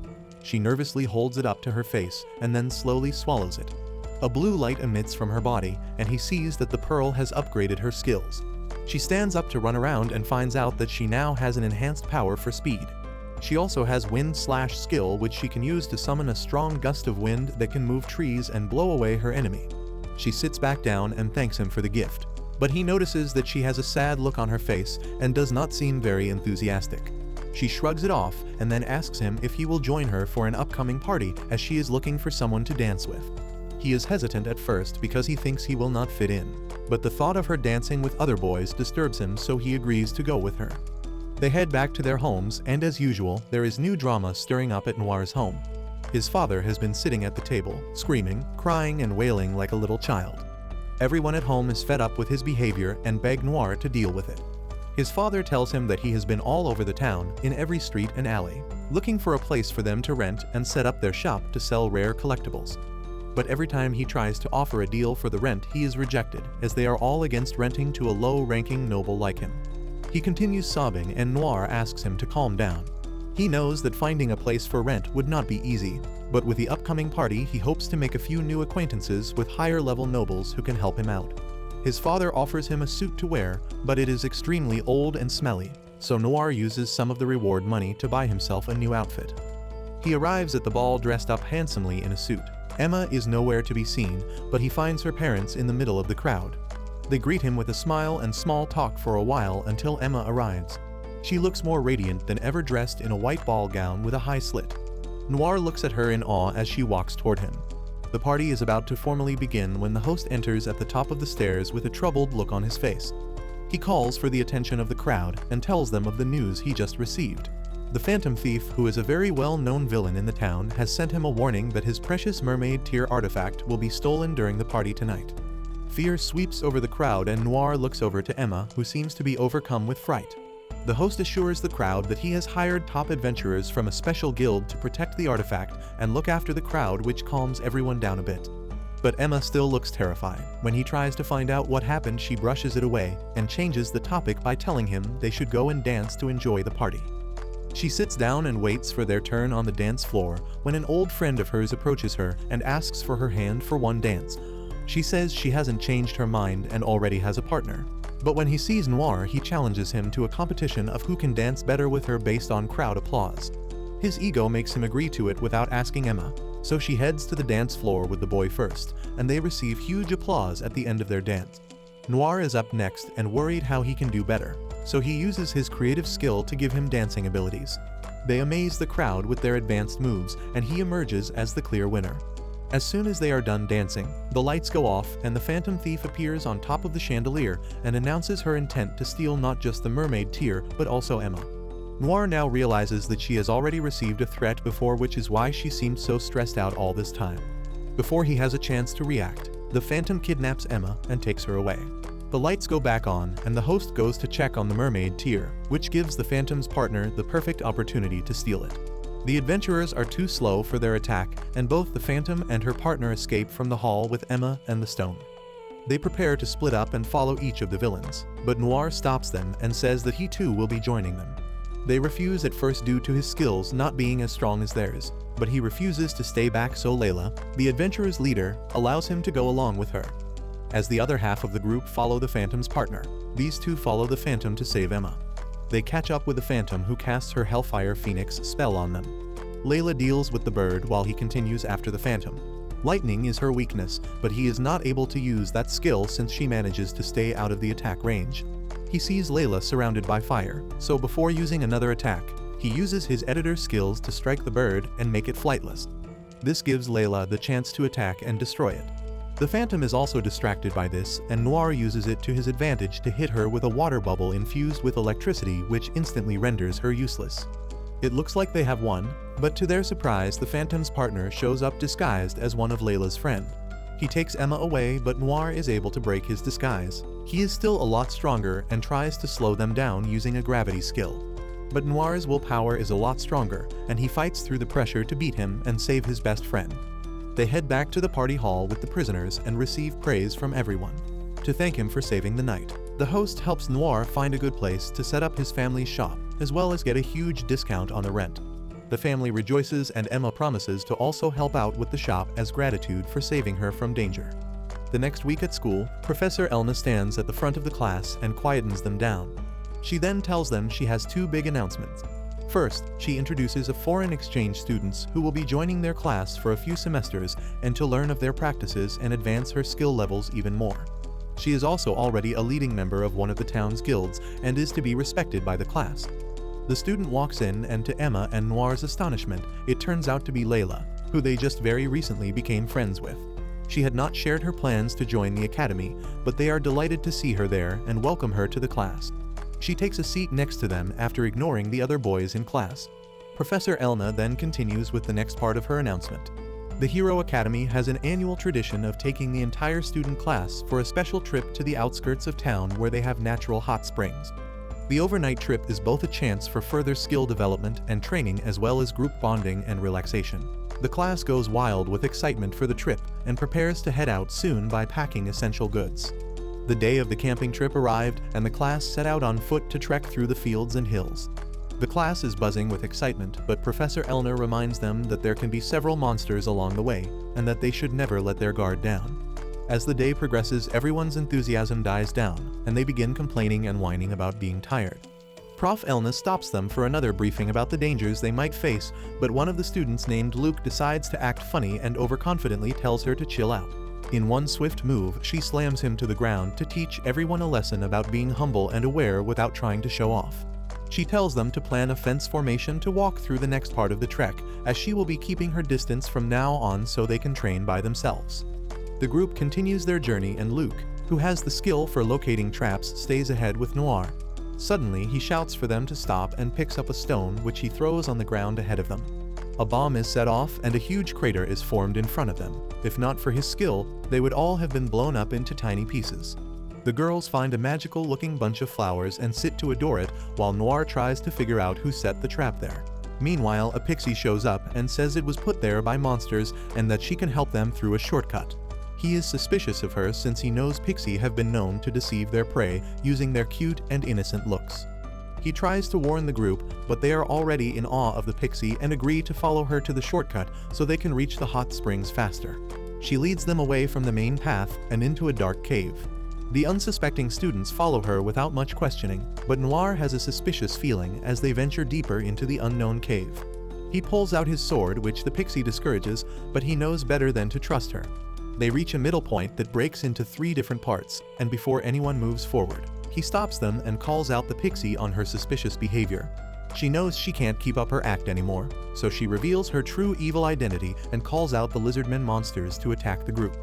Speaker 1: She nervously holds it up to her face and then slowly swallows it. A blue light emits from her body, and he sees that the pearl has upgraded her skills. She stands up to run around and finds out that she now has an enhanced power for speed. She also has wind-slash skill, which she can use to summon a strong gust of wind that can move trees and blow away her enemy. She sits back down and thanks him for the gift, but he notices that she has a sad look on her face and does not seem very enthusiastic. She shrugs it off and then asks him if he will join her for an upcoming party, as she is looking for someone to dance with. He is hesitant at first because he thinks he will not fit in, but the thought of her dancing with other boys disturbs him, so he agrees to go with her. They head back to their homes, and as usual, there is new drama stirring up at Noir's home. His father has been sitting at the table, screaming, crying, and wailing like a little child. Everyone at home is fed up with his behavior and beg Noir to deal with it. His father tells him that he has been all over the town, in every street and alley, looking for a place for them to rent and set up their shop to sell rare collectibles. But every time he tries to offer a deal for the rent, he is rejected, as they are all against renting to a low-ranking noble like him. He continues sobbing, and Noir asks him to calm down. He knows that finding a place for rent would not be easy, but with the upcoming party he hopes to make a few new acquaintances with higher-level nobles who can help him out. His father offers him a suit to wear, but it is extremely old and smelly, so Noir uses some of the reward money to buy himself a new outfit. He arrives at the ball dressed up handsomely in a suit. Emma is nowhere to be seen, but he finds her parents in the middle of the crowd. They greet him with a smile and small talk for a while until Emma arrives. She looks more radiant than ever, dressed in a white ball gown with a high slit. Noir looks at her in awe as she walks toward him. The party is about to formally begin when the host enters at the top of the stairs with a troubled look on his face. He calls for the attention of the crowd and tells them of the news he just received. The Phantom Thief, who is a very well-known villain in the town, has sent him a warning that his precious mermaid tier artifact will be stolen during the party tonight. Fear sweeps over the crowd, and Noir looks over to Emma, who seems to be overcome with fright. The host assures the crowd that he has hired top adventurers from a special guild to protect the artifact and look after the crowd, which calms everyone down a bit. But Emma still looks terrified. When he tries to find out what happened, she brushes it away and changes the topic by telling him they should go and dance to enjoy the party. She sits down and waits for their turn on the dance floor when an old friend of hers approaches her and asks for her hand for one dance. She says she hasn't changed her mind and already has a partner. But when he sees Noir, he challenges him to a competition of who can dance better with her based on crowd applause. His ego makes him agree to it without asking Emma, so she heads to the dance floor with the boy first, and they receive huge applause at the end of their dance. Noir is up next and worried how he can do better, so he uses his creative skill to give him dancing abilities. They amaze the crowd with their advanced moves, and he emerges as the clear winner. As soon as they are done dancing, the lights go off and the phantom thief appears on top of the chandelier and announces her intent to steal not just the mermaid tear but also Emma. Noir now realizes that she has already received a threat before, which is why she seemed so stressed out all this time. Before he has a chance to react, the phantom kidnaps Emma and takes her away. The lights go back on and the host goes to check on the mermaid tear, which gives the phantom's partner the perfect opportunity to steal it. The adventurers are too slow for their attack, and both the phantom and her partner escape from the hall with Emma and the stone. They prepare to split up and follow each of the villains, but Noir stops them and says that he too will be joining them. They refuse at first due to his skills not being as strong as theirs, but he refuses to stay back, so Layla, the adventurers' leader, allows him to go along with her. As the other half of the group follow the phantom's partner, these two follow the phantom to save Emma. They catch up with the phantom, who casts her Hellfire Phoenix spell on them. Layla deals with the bird while he continues after the phantom. Lightning is her weakness, but he is not able to use that skill since she manages to stay out of the attack range. He sees Layla surrounded by fire, so before using another attack, he uses his editor skills to strike the bird and make it flightless. This gives Layla the chance to attack and destroy it. The phantom is also distracted by this, and Noir uses it to his advantage to hit her with a water bubble infused with electricity, which instantly renders her useless. It looks like they have won, but to their surprise the phantom's partner shows up disguised as one of Layla's friend. He takes Emma away, but Noir is able to break his disguise. He is still a lot stronger and tries to slow them down using a gravity skill. But Noir's willpower is a lot stronger, and he fights through the pressure to beat him and save his best friend. They head back to the party hall with the prisoners and receive praise from everyone to thank him for saving the night. The host helps Noir find a good place to set up his family's shop, as well as get a huge discount on the rent. The family rejoices, and Emma promises to also help out with the shop as gratitude for saving her from danger. The next week at school, Professor Elna stands at the front of the class and quietens them down. She then tells them she has two big announcements. First, she introduces a foreign exchange students who will be joining their class for a few semesters and to learn of their practices and advance her skill levels even more. She is also already a leading member of one of the town's guilds and is to be respected by the class. The student walks in, and to Emma and Noir's astonishment, it turns out to be Layla, who they just very recently became friends with. She had not shared her plans to join the academy, but they are delighted to see her there and welcome her to the class. She takes a seat next to them after ignoring the other boys in class. Professor Elna then continues with the next part of her announcement. The Hero Academy has an annual tradition of taking the entire student class for a special trip to the outskirts of town where they have natural hot springs. The overnight trip is both a chance for further skill development and training, as well as group bonding and relaxation. The class goes wild with excitement for the trip and prepares to head out soon by packing essential goods. The day of the camping trip arrived, and the class set out on foot to trek through the fields and hills. The class is buzzing with excitement, but Professor Elna reminds them that there can be several monsters along the way, and that they should never let their guard down. As the day progresses, everyone's enthusiasm dies down, and they begin complaining and whining about being tired. Prof. Elna stops them for another briefing about the dangers they might face, but one of the students named Luke decides to act funny and overconfidently tells her to chill out. In one swift move, she slams him to the ground to teach everyone a lesson about being humble and aware without trying to show off. She tells them to plan a fence formation to walk through the next part of the trek, as she will be keeping her distance from now on so they can train by themselves. The group continues their journey, and Luke, who has the skill for locating traps, stays ahead with Noir. Suddenly, he shouts for them to stop and picks up a stone which he throws on the ground ahead of them. A bomb is set off and a huge crater is formed in front of them. If not for his skill, they would all have been blown up into tiny pieces. The girls find a magical-looking bunch of flowers and sit to adore it, while Noir tries to figure out who set the trap there. Meanwhile, a pixie shows up and says it was put there by monsters and that she can help them through a shortcut. He is suspicious of her since he knows pixie have been known to deceive their prey using their cute and innocent looks. He tries to warn the group, but they are already in awe of the pixie and agree to follow her to the shortcut so they can reach the hot springs faster. She leads them away from the main path and into a dark cave. The unsuspecting students follow her without much questioning, but Noir has a suspicious feeling as they venture deeper into the unknown cave. He pulls out his sword, which the pixie discourages, but he knows better than to trust her. They reach a middle point that breaks into 3 different parts, and before anyone moves forward, he stops them and calls out the pixie on her suspicious behavior. She knows she can't keep up her act anymore, so she reveals her true evil identity and calls out the lizardmen monsters to attack the group.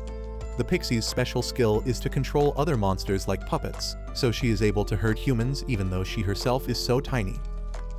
Speaker 1: The pixie's special skill is to control other monsters like puppets, so she is able to hurt humans even though she herself is so tiny.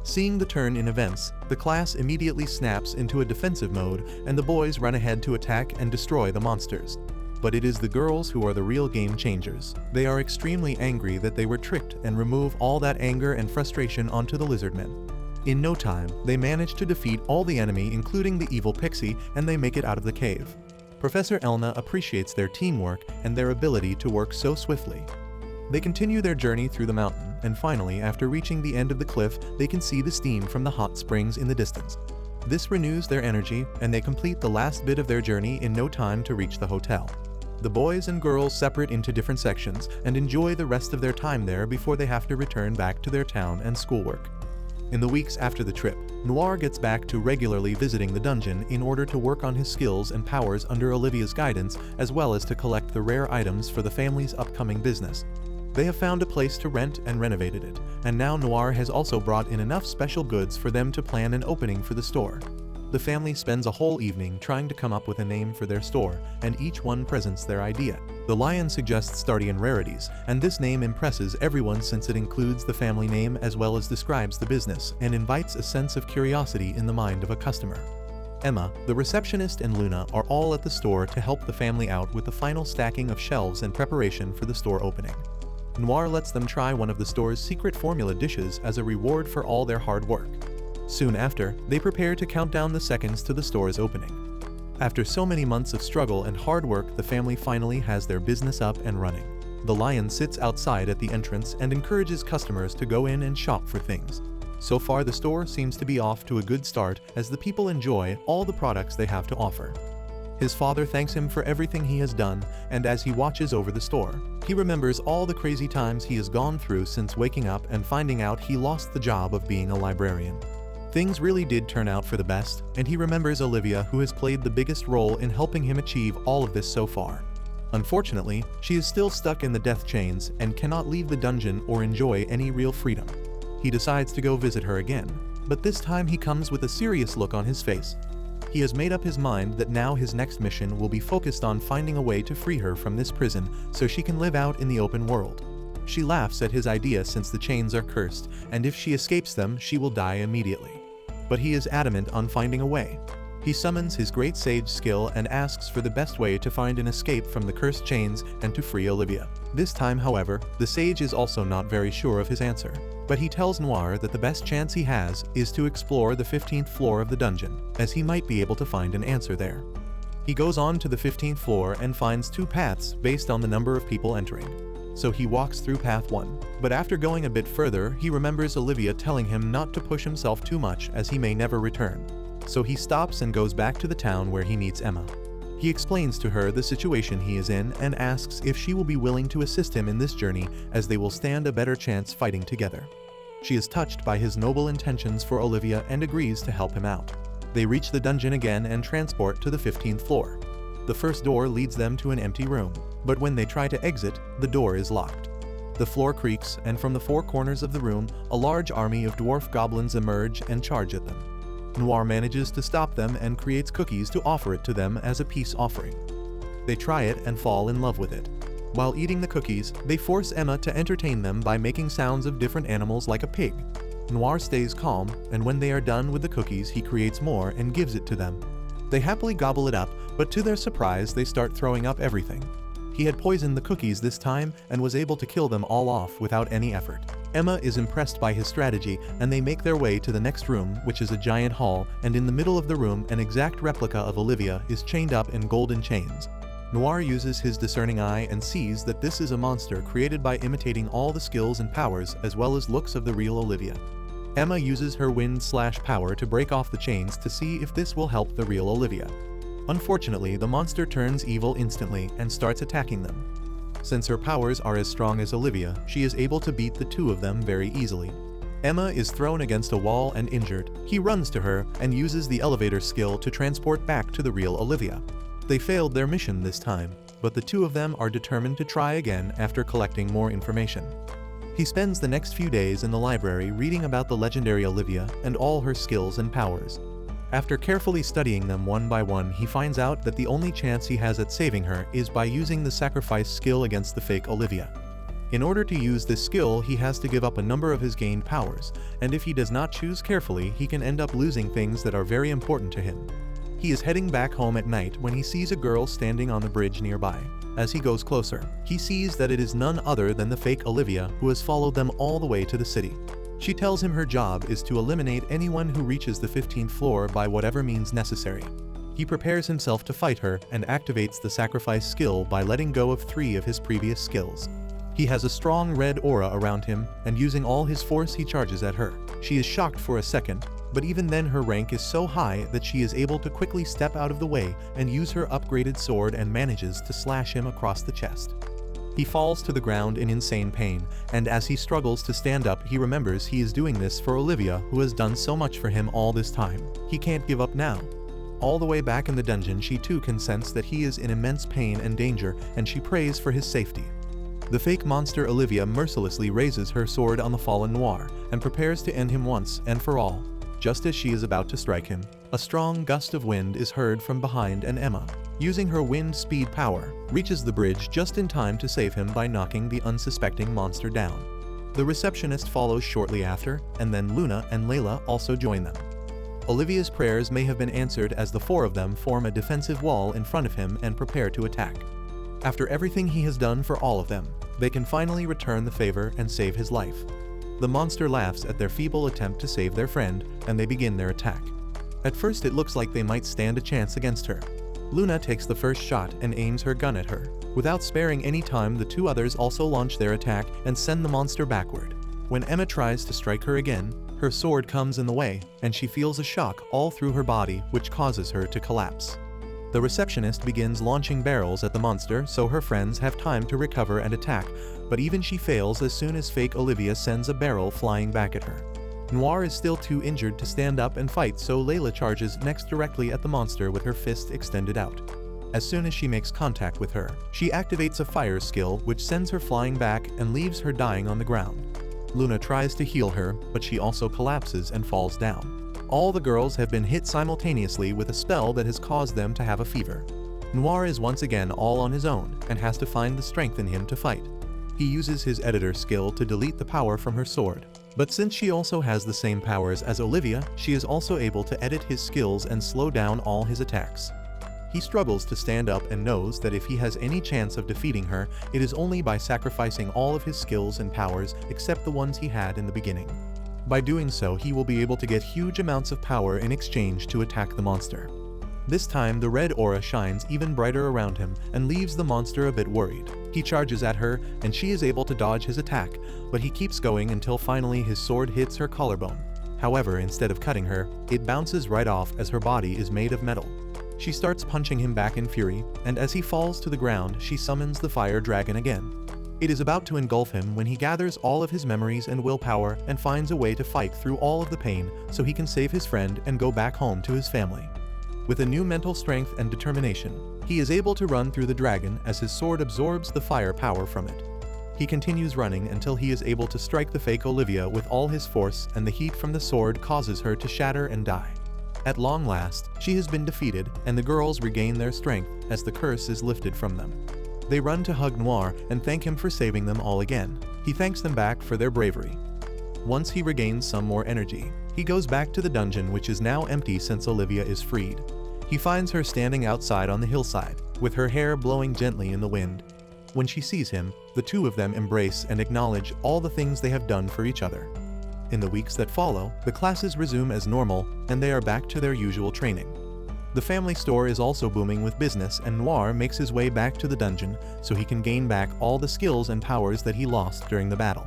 Speaker 1: Seeing the turn in events, the class immediately snaps into a defensive mode and the boys run ahead to attack and destroy the monsters. But it is the girls who are the real game changers. They are extremely angry that they were tricked and remove all that anger and frustration onto the lizardmen. In no time, they manage to defeat all the enemy including the evil pixie and they make it out of the cave. Professor Elna appreciates their teamwork and their ability to work so swiftly. They continue their journey through the mountain, and finally, after reaching the end of the cliff, they can see the steam from the hot springs in the distance. This renews their energy, and they complete the last bit of their journey in no time to reach the hotel. The boys and girls separate into different sections and enjoy the rest of their time there before they have to return back to their town and schoolwork. In the weeks after the trip, Noir gets back to regularly visiting the dungeon in order to work on his skills and powers under Olivia's guidance, as well as to collect the rare items for the family's upcoming business. They have found a place to rent and renovated it, and now Noir has also brought in enough special goods for them to plan an opening for the store. The family spends a whole evening trying to come up with a name for their store, and each one presents their idea. The lion suggests Stardian Rarities, and this name impresses everyone since it includes the family name as well as describes the business and invites a sense of curiosity in the mind of a customer. Emma, the receptionist, and Luna are all at the store to help the family out with the final stacking of shelves and preparation for the store opening. Noir lets them try one of the store's secret formula dishes as a reward for all their hard work. Soon after, they prepare to count down the seconds to the store's opening. After so many months of struggle and hard work, the family finally has their business up and running. The lion sits outside at the entrance and encourages customers to go in and shop for things. So far, the store seems to be off to a good start as the people enjoy all the products they have to offer. His father thanks him for everything he has done, and as he watches over the store, he remembers all the crazy times he has gone through since waking up and finding out he lost the job of being a librarian. Things really did turn out for the best, and he remembers Olivia, who has played the biggest role in helping him achieve all of this so far. Unfortunately, she is still stuck in the death chains and cannot leave the dungeon or enjoy any real freedom. He decides to go visit her again, but this time he comes with a serious look on his face. He has made up his mind that now his next mission will be focused on finding a way to free her from this prison so she can live out in the open world. She laughs at his idea since the chains are cursed, and if she escapes them, she will die immediately. But he is adamant on finding a way. He summons his great sage skill and asks for the best way to find an escape from the cursed chains and to free Olivia. This time, however, the sage is also not very sure of his answer, but he tells Noir that the best chance he has is to explore the 15th floor of the dungeon, as he might be able to find an answer there. He goes on to the 15th floor and finds 2 paths based on the number of people entering. So he walks through path 1, but after going a bit further, he remembers Olivia telling him not to push himself too much as he may never return. So he stops and goes back to the town where he meets Emma. He explains to her the situation he is in and asks if she will be willing to assist him in this journey as they will stand a better chance fighting together. She is touched by his noble intentions for Olivia and agrees to help him out. They reach the dungeon again and transport to the 15th floor. The first door leads them to an empty room, but when they try to exit, the door is locked. The floor creaks, and from the 4 corners of the room, a large army of dwarf goblins emerge and charge at them. Noir manages to stop them and creates cookies to offer it to them as a peace offering. They try it and fall in love with it. While eating the cookies, they force Emma to entertain them by making sounds of different animals like a pig. Noir stays calm, and when they are done with the cookies, he creates more and gives it to them. They happily gobble it up, but to their surprise, they start throwing up everything. He had poisoned the cookies this time and was able to kill them all off without any effort. Emma is impressed by his strategy, and they make their way to the next room, which is a giant hall, and in the middle of the room an exact replica of Olivia is chained up in golden chains. Noir uses his discerning eye and sees that this is a monster created by imitating all the skills and powers as well as looks of the real Olivia. Emma uses her wind/power to break off the chains to see if this will help the real Olivia. Unfortunately, the monster turns evil instantly and starts attacking them. Since her powers are as strong as Olivia, she is able to beat the two of them very easily. Emma is thrown against a wall and injured. He runs to her and uses the elevator skill to transport back to the real Olivia. They failed their mission this time, but the two of them are determined to try again after collecting more information. He spends the next few days in the library reading about the legendary Olivia and all her skills and powers. After carefully studying them one by one, he finds out that the only chance he has at saving her is by using the sacrifice skill against the fake Olivia. In order to use this skill, he has to give up a number of his gained powers, and if he does not choose carefully, he can end up losing things that are very important to him. He is heading back home at night when he sees a girl standing on the bridge nearby. As he goes closer, he sees that it is none other than the fake Olivia who has followed them all the way to the city. She tells him her job is to eliminate anyone who reaches the 15th floor by whatever means necessary. He prepares himself to fight her and activates the sacrifice skill by letting go of 3 of his previous skills. He has a strong red aura around him, and using all his force he charges at her. She is shocked for a second, but even then her rank is so high that she is able to quickly step out of the way and use her upgraded sword and manages to slash him across the chest. He falls to the ground in insane pain, and as he struggles to stand up, he remembers he is doing this for Olivia, who has done so much for him all this time. He can't give up now. All the way back in the dungeon, she too can sense that he is in immense pain and danger, and she prays for his safety. The fake monster Olivia mercilessly raises her sword on the fallen Noir, and prepares to end him once and for all. Just as she is about to strike him, a strong gust of wind is heard from behind, and Emma, using her wind speed power, reaches the bridge just in time to save him by knocking the unsuspecting monster down. The receptionist follows shortly after, and then Luna and Layla also join them. Olivia's prayers may have been answered as the 4 of them form a defensive wall in front of him and prepare to attack. After everything he has done for all of them, they can finally return the favor and save his life. The monster laughs at their feeble attempt to save their friend, and they begin their attack. At first it looks like they might stand a chance against her. Luna takes the first shot and aims her gun at her. Without sparing any time, the 2 others also launch their attack and send the monster backward. When Emma tries to strike her again, her sword comes in the way, and she feels a shock all through her body, which causes her to collapse. The receptionist begins launching barrels at the monster so her friends have time to recover and attack, but even she fails as soon as fake Olivia sends a barrel flying back at her. Noir is still too injured to stand up and fight, so Layla charges next directly at the monster with her fist extended out. As soon as she makes contact with her, she activates a fire skill which sends her flying back and leaves her dying on the ground. Luna tries to heal her, but she also collapses and falls down. All the girls have been hit simultaneously with a spell that has caused them to have a fever. Noir is once again all on his own and has to find the strength in him to fight. He uses his editor skill to delete the power from her sword. But since she also has the same powers as Olivia, she is also able to edit his skills and slow down all his attacks. He struggles to stand up and knows that if he has any chance of defeating her, it is only by sacrificing all of his skills and powers except the ones he had in the beginning. By doing so, he will be able to get huge amounts of power in exchange to attack the monster. This time, the red aura shines even brighter around him and leaves the monster a bit worried. He charges at her, and she is able to dodge his attack, but he keeps going until finally his sword hits her collarbone. However, instead of cutting her, it bounces right off as her body is made of metal. She starts punching him back in fury, and as he falls to the ground, she summons the fire dragon again. It is about to engulf him when he gathers all of his memories and willpower and finds a way to fight through all of the pain so he can save his friend and go back home to his family. With a new mental strength and determination, he is able to run through the dragon as his sword absorbs the fire power from it. He continues running until he is able to strike the fake Olivia with all his force, and the heat from the sword causes her to shatter and die. At long last, she has been defeated, and the girls regain their strength as the curse is lifted from them. They run to hug Noir and thank him for saving them all again. He thanks them back for their bravery. Once he regains some more energy, he goes back to the dungeon, which is now empty since Olivia is freed. He finds her standing outside on the hillside, with her hair blowing gently in the wind. When she sees him, the two of them embrace and acknowledge all the things they have done for each other. In the weeks that follow, the classes resume as normal, and they are back to their usual training. The family store is also booming with business, and Noir makes his way back to the dungeon so he can gain back all the skills and powers that he lost during the battle.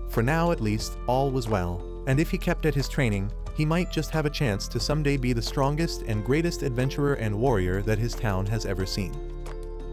Speaker 1: For now at least, all was well, and if he kept at his training, he might just have a chance to someday be the strongest and greatest adventurer and warrior that his town has ever seen.